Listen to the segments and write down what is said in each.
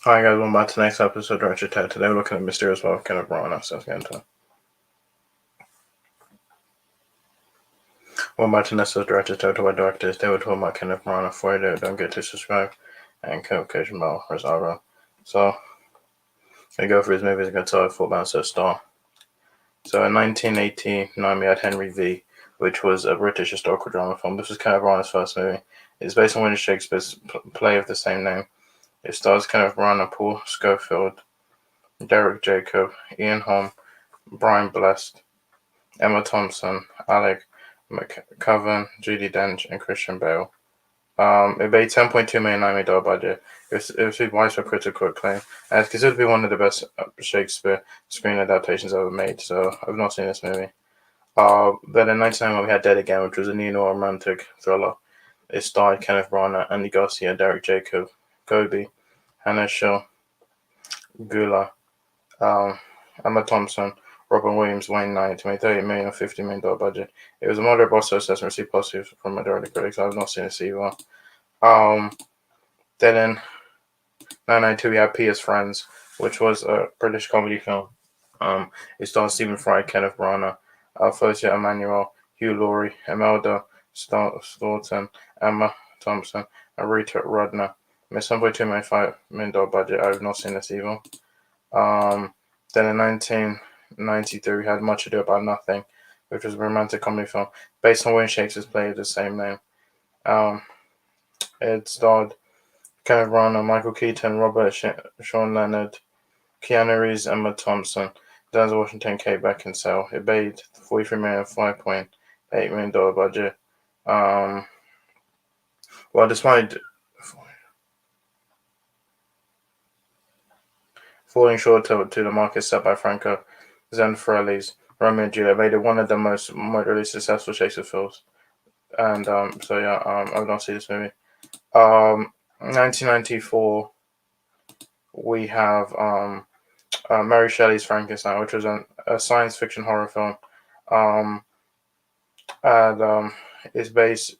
Hi guys, welcome back to the next episode of Director Ted. Today we're looking at Mysterious World of Kenneth Branagh, so let's get into it. Welcome back to the next episode of Director Ted, where directors they were talking about Kenneth Branagh. Before you don't get to subscribe and notification bell for his other. So we go through his movies and go to our full bouncer star. So in 1989 we had Henry V, which was a British historical drama film. This was Kenneth Branagh's first movie. It's based on William Shakespeare's play of the same name. It stars Kenneth Branagh, Paul Scofield, Derek Jacob, Ian Holm, Brian Blessed, Emma Thompson, Alec McCovern, Judi Dench, and Christian Bale. It made $10.2 million $90 budget. It received widespread critical acclaim, and it's considered to be one of the best Shakespeare screen adaptations ever made. So I've not seen this movie. Then in 1991 we had Dead Again, which was a neo-romantic thriller. It starred Kenneth Branagh, Andy Garcia, Derek Jacob, Gobi, Hannah Shaw, Gula, Emma Thompson, Robin Williams, Wayne Knight, made $38 million or $50 million budget. It was a moderate box office assessment, received positive from majority critics. I've not seen this either. Then in 1992 we had P.S. Friends, which was a British comedy film. It stars Stephen Fry, Kenneth Branagh, Alphosia Emmanuel, Hugh Laurie, Imelda Staunton, Emma Thompson, and Rita Rudner. Made $7.2 million budget. I have not seen this either. Then in 1993 we had Much Ado About Nothing, which was a romantic comedy film based on William Shakespeare's play of the same name. It starred Kenneth Branagh, Michael Keaton, Robert Sean Leonard, Keanu Reeves, Emma Thompson, Denzel Washington, Kate Beckinsale. It made $43 million, $5.8 million budget. Well, despite falling short to the market set by Franco Zeffirelli's Romeo and Juliet, made it one of the most moderately successful Shakespeare films. And I would not see this movie. 1994, we have Mary Shelley's Frankenstein, which was a science fiction horror film. And it's based.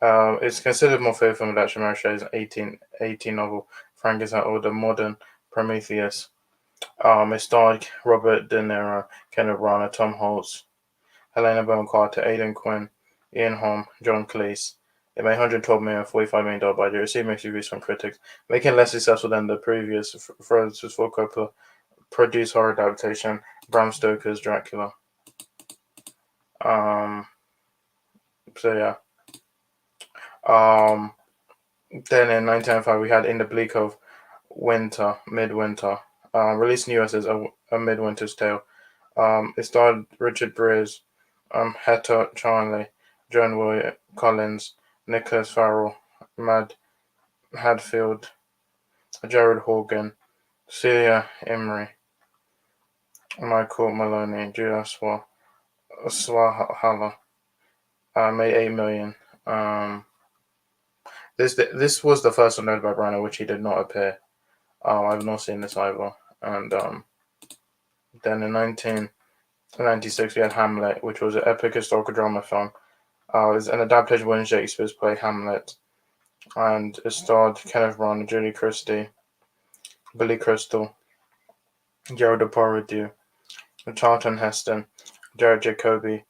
It's considered more faithful than actually Mary Shelley's 1818 novel Frankenstein or the modern Prometheus. It starred Robert De Niro, Kenneth Branagh, Tom Hanks, Helena Bonham Carter, Aidan Quinn, Ian Holm, John Cleese. It made $112 million, $45 million budget. It received mixed reviews from critics, making it less successful than the previous Francis Ford Coppola produced horror adaptation, Bram Stoker's Dracula. Then in 1995 we had In the Bleak of Midwinter, released in the US as a Midwinter's Tale. It starred Richard Briers, Hector Charnley, Joan William Collins, Nicholas Farrell, Mad Hadfield, Jared Horgan, Celia Imrie, Michael Maloney, Julia Swahala. Made $8 million. This was the first one noted by Branagh, which he did not appear. I've not seen this either. And then in 1996 we had Hamlet, which was an epic historical drama film. It was an adaptation of William Shakespeare's play Hamlet, and it starred Kenneth Branagh, Julie Christie, Billy Crystal, Gerald Depardieu, Charlton Heston, Jared Jacobi,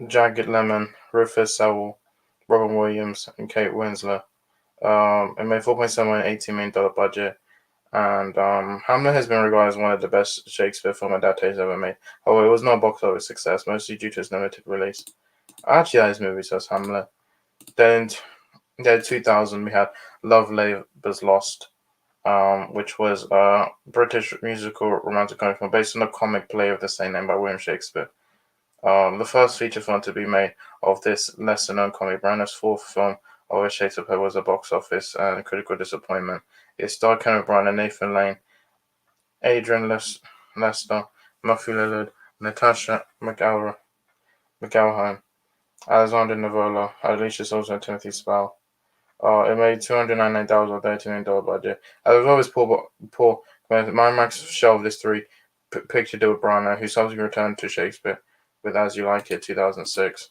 Jagged Lemon, Rufus Sewell, Robin Williams, and Kate Winslet. It made $4.7 million, $18 million budget. And Hamlet has been regarded as one of the best Shakespeare film adaptations ever made. However, it was not a box office success, mostly due to its limited release. I actually like this movie, says Hamlet. Then in 2000, we had Love Labour's Lost, which was a British musical romantic comedy film based on a comic play of the same name by William Shakespeare. The first feature film to be made of this lesser-known comedy. Branagh's fourth film of a Shakespeare play was a box office and critical disappointment. It starred Kenneth Branagh, Nathan Lane, Adrian Lester, Matthew Lillard, Natasha McElhone, Alexander Nivola, Alicia Souza, and Timothy Spall. It made $299,000 or $13 million budget. As was always poor. Max shelved this three-picture deal with Branagh, who subsequently returned to Shakespeare with As You Like It, 2006.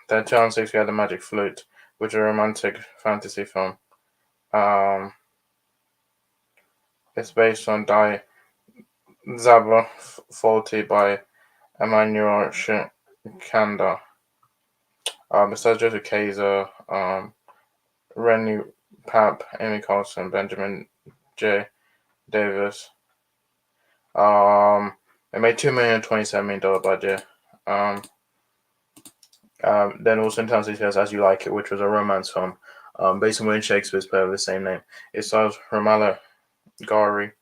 Then 2006 we had The Magic Flute, which is a romantic fantasy film. Um, it's based on Die Zaba Faulty by Emmanuel Shikanda. It stars Joseph Kaiser, Rennie Papp, Amy Carlson, Benjamin J. Davis. It made $2,027,000 budget. Then also in terms of details, As You Like It, which was a romance film, based on William Shakespeare's play of the same name. It stars Ramala Gari,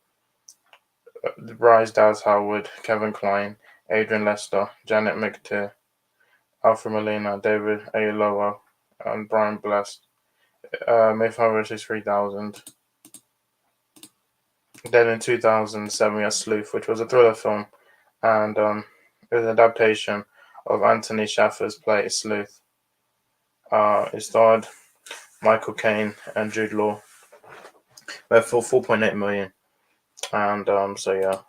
Bryce Dallas Howard, Kevin Kline, Adrian Lester, Janet McTeer, Alfred Molina, David A. Lowell, and Brian Blessed. Made 563,000. Then in 2007 we had Sleuth, which was a thriller film, and it was an adaptation of Anthony Shaffer's play Sleuth. It starred Michael Caine and Jude Law. Went for 4.8 million, and so yeah.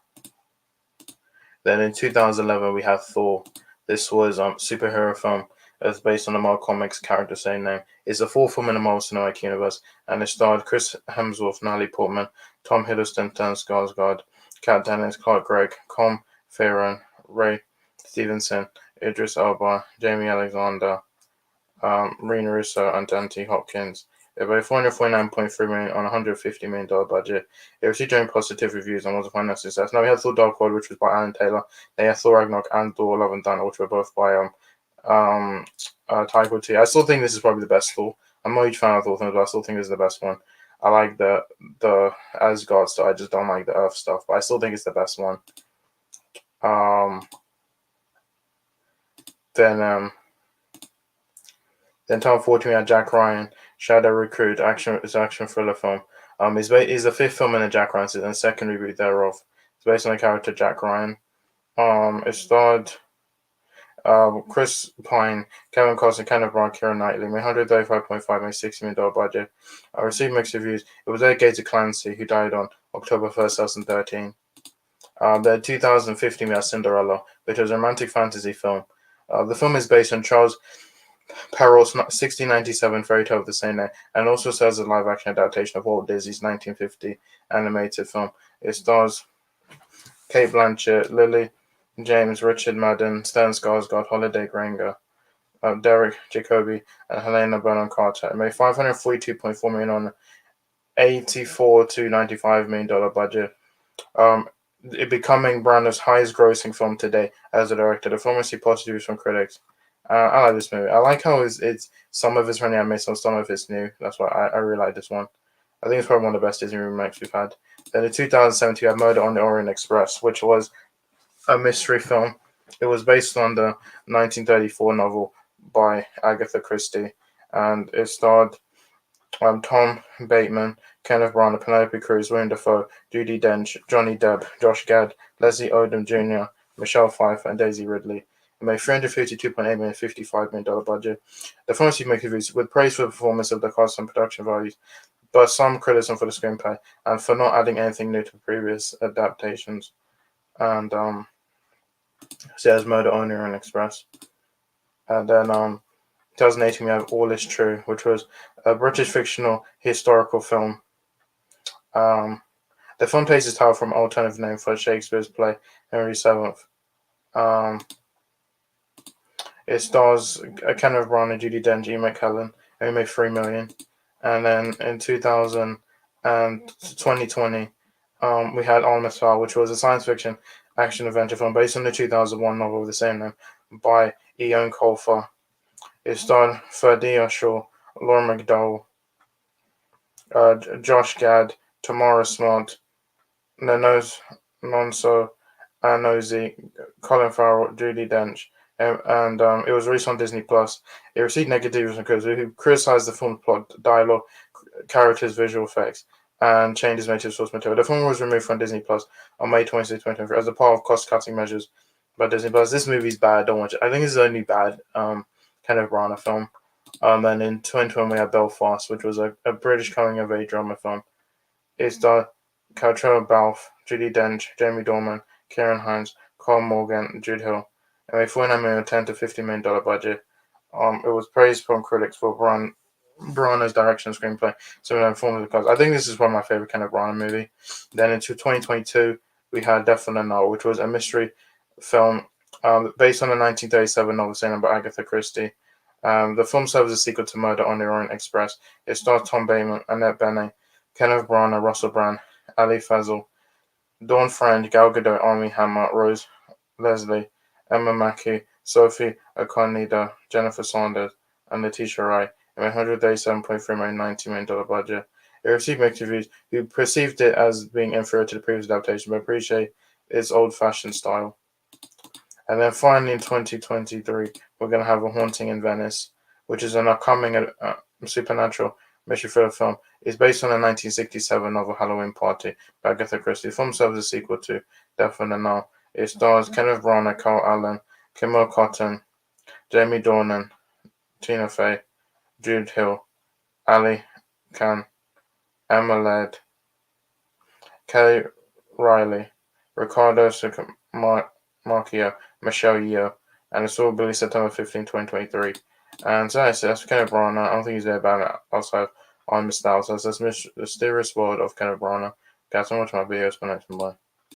Then in 2011 we had Thor. This was superhero film. It's based on the Marvel Comics character same name. It's the fourth film in the Marvel Cinematic Universe, and it starred Chris Hemsworth, Natalie Portman, Tom Hiddleston, Terrence Skarsgård, Kat Dennings, Clark Gregg, Com Farron, Ray Stevenson, Idris Elba, Jamie Alexander, Rena Russo, and Dante Hopkins. It made $449.3 million on a $150 million budget. It received generally positive reviews and was a financial success. Now we had Thor: Dark World, which was by Alan Taylor. They had Thor: Ragnarok and Thor: Love and Thunder, which were both by Taika Waititi. I still think this is probably the best Thor. I'm not a huge fan of Thor films, but I still think this is the best one. I like the Asgard stuff. I just don't like the Earth stuff, but I still think it's the best one. Then top 14 we had Jack Ryan, Shadow Recruit, action thriller film. It's the fifth film in the Jack Ryan series and second reboot thereof. It's based on the character Jack Ryan. It starred Chris Pine, Kevin Costner, Kenneth Branagh, Keira Knightley. Made $135.5 million, $60 million budget. Received mixed reviews. It was dedicated to Clancy, who died on October 1st, 2013. The 2015 we had Cinderella, which was a romantic fantasy film. The film is based on Charles Perrault's 1697 fairy tale of the same name, and also serves as a live-action adaptation of Walt Disney's 1950 animated film. It stars Cate Blanchett, Lily James, Richard Madden, Stellan Skarsgård, Holiday Granger, Derek Jacobi, and Helena Bonham Carter. It made $542.4 million on $84 to $95 million budget. It becoming Branagh's highest-grossing film today as a director. The film received positive reviews from critics. I like this movie. I like how it's some of it's running animated, some of it's new. That's why I really like this one. I think it's probably one of the best Disney remakes we've had. Then in 2017, we had Murder on the Orient Express, which was a mystery film. It was based on the 1934 novel by Agatha Christie, and it starred Tom Bateman, Kenneth Branagh, Penelope Cruz, Willem Dafoe, Judi Dench, Johnny Depp, Josh Gad, Leslie Odom Jr., Michelle Pfeiffer, and Daisy Ridley. It made $352.8 million, $55 million budget. The film received mixed reviews with praise for the performance of the cast and production values, but some criticism for the screenplay and for not adding anything new to previous adaptations. And says Murder on the Orient Express. And then 2018 we have All Is True, which was a British fictional historical film. The film takes its title from an alternative name for Shakespeare's play Henry VII. It stars Kenneth Branagh, Judi Dench, Ian McKellen, and it made $3 million. And then in 2020, we had ARTEMIS, which was a science fiction action adventure film based on the 2001 novel of the same name by Ian Colfer. It starred Ferdia Shaw, Laura McDowell, Josh Gad, Tamara Smart, Nonso Anozie, Colin Farrell, Judi Dench, and it was released on Disney Plus. It received negative reviews from critics who criticized the film's plot, dialogue, characters, visual effects, and changes made to the source material. The film was removed from Disney Plus on May 26, 2023 as a part of cost-cutting measures by Disney Plus. This movie's bad. Don't watch it. I think this is the only bad Kenneth Branagh film. And in 2020 we had Belfast, which was a British coming-of-age drama film. It starred Caitriona Balfe, Judi Dench, Jamie Dornan, Kieran Hines, Carl Morgan, Jude Hill. It made $49 million, $10 to $50 million budget. It was praised from critics for run Branagh's direction and screenplay. Some of them forms of the cast. I think this is one of my favorite Kenneth Branagh movie. Then in 2022, we had Death on the Nile, which was a mystery film based on the 1937 novel Sailing by Agatha Christie. The film serves as a sequel to Murder on the Orient Express. It stars Tom Bateman, Annette Bening, Kenneth Branagh, Russell Brand, Ali Fazal, Dawn Friend, Gal Gadot, Armie Hammer, Rose Leslie, Emma Mackey, Sophie Okonedo, Jennifer Saunders, and Letitia Wright. It made $137.3 million, $90 million budget. It received mixed reviews, who perceived it as being inferior to the previous adaptation, but appreciate its old-fashioned style. And then finally in 2023, we're going to have A Haunting in Venice, which is an upcoming supernatural mystery thriller film. It's based on a 1967 novel Halloween Party by Agatha Christie. The film serves as a sequel to Death on the Nile. It stars Kenneth Branagh, Carl Allen, Kimmo Cotton, Jamie Dornan, Tina Fey, Jude Hill, Ali Khan, Emma Laird, Kelly Riley, Ricardo Marchio, Michelle Yeoh, and it's all released September 15, 2023. And so that's Kenneth Branagh. I don't think he's there about it outside on Styles. So that's Mysterious World of Kenneth Branagh. Guys, so much my videos for next one. Bye.